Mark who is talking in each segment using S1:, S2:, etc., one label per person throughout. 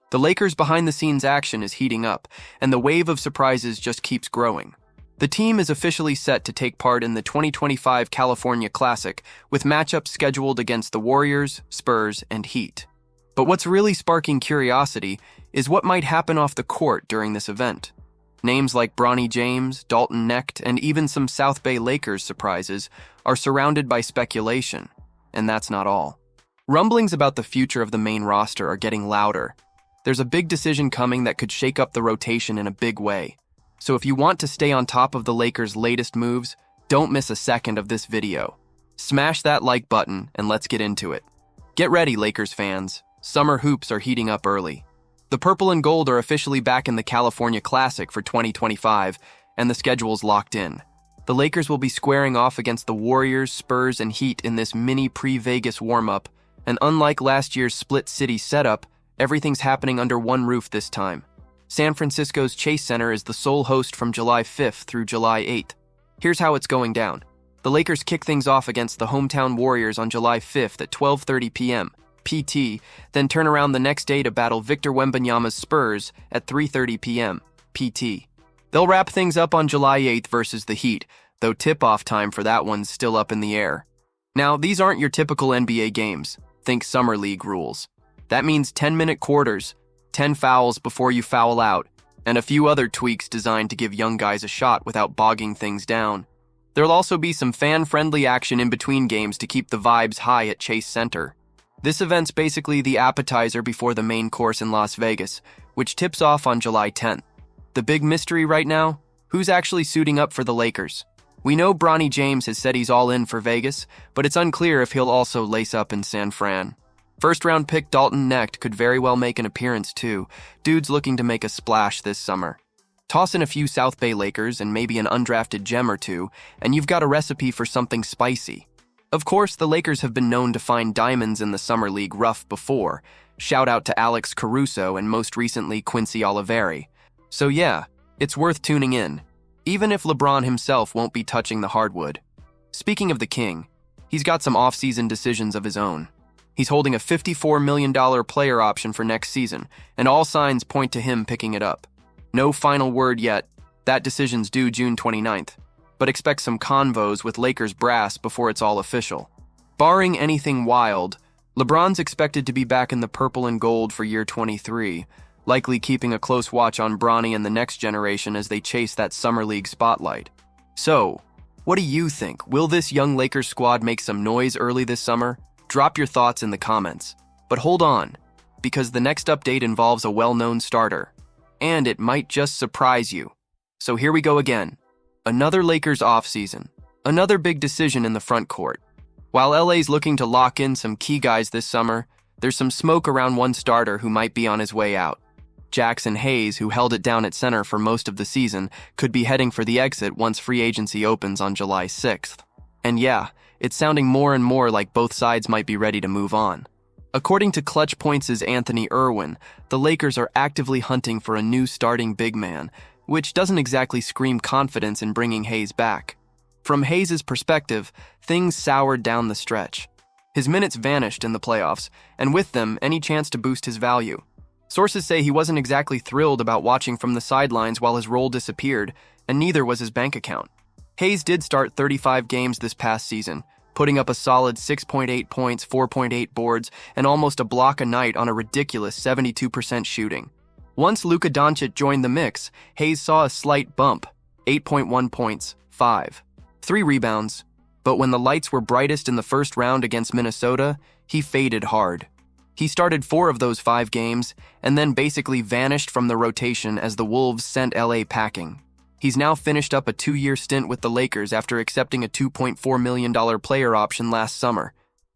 S1: The Lakers' behind-the-scenes action is heating up, and the wave of surprises just keeps growing. The team is officially set to take part in the 2025 California Classic, with matchups scheduled against the Warriors, Spurs, and Heat. But what's really sparking curiosity is what might happen off the court during this event. Names like Bronny James, Dalton Knecht, and even some South Bay Lakers surprises are surrounded by speculation, and that's not all. Rumblings about the future of the main roster are getting louder. There's a big decision coming that could shake up the rotation in a big way. So if you want to stay on top of the Lakers' latest moves, don't miss a second of this video. Smash that like button and let's get into it. Get ready, Lakers fans. Summer hoops are heating up early. The purple and gold are officially back in the California Classic for 2025, and the schedule's locked in. The Lakers will be squaring off against the Warriors, Spurs, and Heat in this mini pre-Vegas warm-up, and unlike last year's split-city setup, everything's happening under one roof this time. San Francisco's Chase Center is the sole host from July 5th through July 8th. Here's how it's going down. The Lakers kick things off against the hometown Warriors on July 5th at 12:30 p.m. PT, then turn around the next day to battle Victor Wembanyama's Spurs at 3:30 p.m. PT. They'll wrap things up on July 8th versus the Heat, though tip-off time for that one's still up in the air. Now, these aren't your typical NBA games. Think Summer League rules. That means 10-minute quarters, 10 fouls before you foul out, and a few other tweaks designed to give young guys a shot without bogging things down. There'll also be some fan-friendly action in between games to keep the vibes high at Chase Center. This event's basically the appetizer before the main course in Las Vegas, which tips off on July 10th. The big mystery right now? Who's actually suiting up for the Lakers? We know Bronny James has said he's all in for Vegas, but it's unclear if he'll also lace up in San Fran. First-round pick Dalton Knecht could very well make an appearance too. Dude's looking to make a splash this summer. Toss in a few South Bay Lakers and maybe an undrafted gem or two, and you've got a recipe for something spicy. Of course, the Lakers have been known to find diamonds in the Summer League rough before. Shout out to Alex Caruso and most recently Quincy Oliveri. So yeah, it's worth tuning in, even if LeBron himself won't be touching the hardwood. Speaking of the King, he's got some off-season decisions of his own. He's holding a $54 million player option for next season, and all signs point to him picking it up. No final word yet. That decision's due June 29th. But expect some convos with Lakers brass before it's all official. Barring anything wild, LeBron's expected to be back in the purple and gold for year 23, likely keeping a close watch on Bronny and the next generation as they chase that Summer League spotlight. So, what do you think? Will this young Lakers squad make some noise early this summer? Drop your thoughts in the comments. But hold on, because the next update involves a well-known starter. And it might just surprise you. So here we go again. Another Lakers offseason. Another big decision in the front court. While LA's looking to lock in some key guys this summer, there's some smoke around one starter who might be on his way out. Jackson Hayes, who held it down at center for most of the season, could be heading for the exit once free agency opens on July 6th. And yeah, it's sounding more and more like both sides might be ready to move on. According to Clutch Points' Anthony Irwin, the Lakers are actively hunting for a new starting big man, which doesn't exactly scream confidence in bringing Hayes back. From Hayes' perspective, things soured down the stretch. His minutes vanished in the playoffs, and with them, any chance to boost his value. Sources say he wasn't exactly thrilled about watching from the sidelines while his role disappeared, and neither was his bank account. Hayes did start 35 games this past season, putting up a solid 6.8 points, 4.8 boards, and almost a block a night on a ridiculous 72% shooting. Once Luka Doncic joined the mix, Hayes saw a slight bump, 8.1 points, 3 rebounds. But when the lights were brightest in the first round against Minnesota, he faded hard. He started 4 of those 5 games, and then basically vanished from the rotation as the Wolves sent LA packing. He's now finished up a 2-year stint with the Lakers after accepting a $2.4 million player option last summer.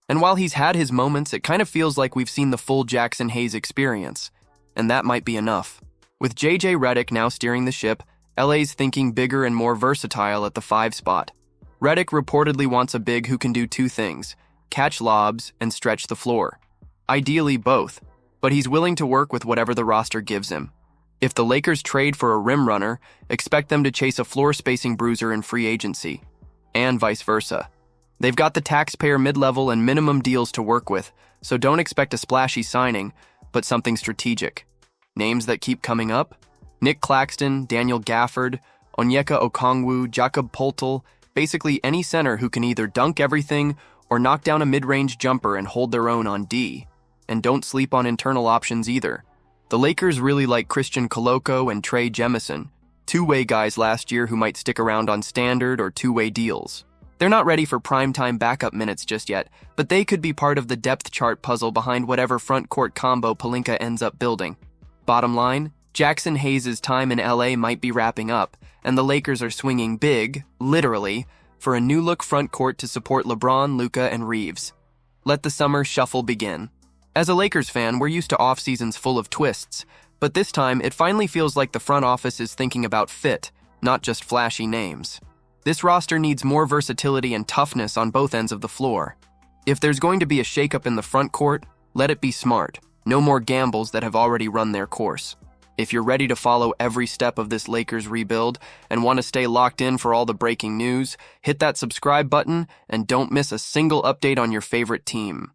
S1: And while he's had his moments, it kind of feels like we've seen the full Jackson Hayes experience. And that might be enough. With JJ Redick now steering the ship, LA's thinking bigger and more versatile at the 5 spot. Redick reportedly wants a big who can do 2 things, catch lobs and stretch the floor. Ideally both, but he's willing to work with whatever the roster gives him. If the Lakers trade for a rim runner, expect them to chase a floor spacing bruiser in free agency, and vice versa. They've got the taxpayer mid-level and minimum deals to work with, so don't expect a splashy signing, but something strategic. Names that keep coming up? Nick Claxton, Daniel Gafford, Onyeka Okongwu, Jakob Poeltl, basically any center who can either dunk everything or knock down a mid-range jumper and hold their own on D. And don't sleep on internal options either. The Lakers really like Christian Koloko and Trey Jemison, two-way guys last year who might stick around on standard or two-way deals. They're not ready for primetime backup minutes just yet, but they could be part of the depth chart puzzle behind whatever front court combo Pelinka ends up building. Bottom line, Jackson Hayes' time in LA might be wrapping up, and the Lakers are swinging big, literally, for a new-look front court to support LeBron, Luka, and Reeves. Let the summer shuffle begin. As a Lakers fan, we're used to off-seasons full of twists, but this time it finally feels like the front office is thinking about fit, not just flashy names. This roster needs more versatility and toughness on both ends of the floor. If there's going to be a shakeup in the front court, let it be smart. No more gambles that have already run their course. If you're ready to follow every step of this Lakers rebuild and want to stay locked in for all the breaking news, hit that subscribe button and don't miss a single update on your favorite team.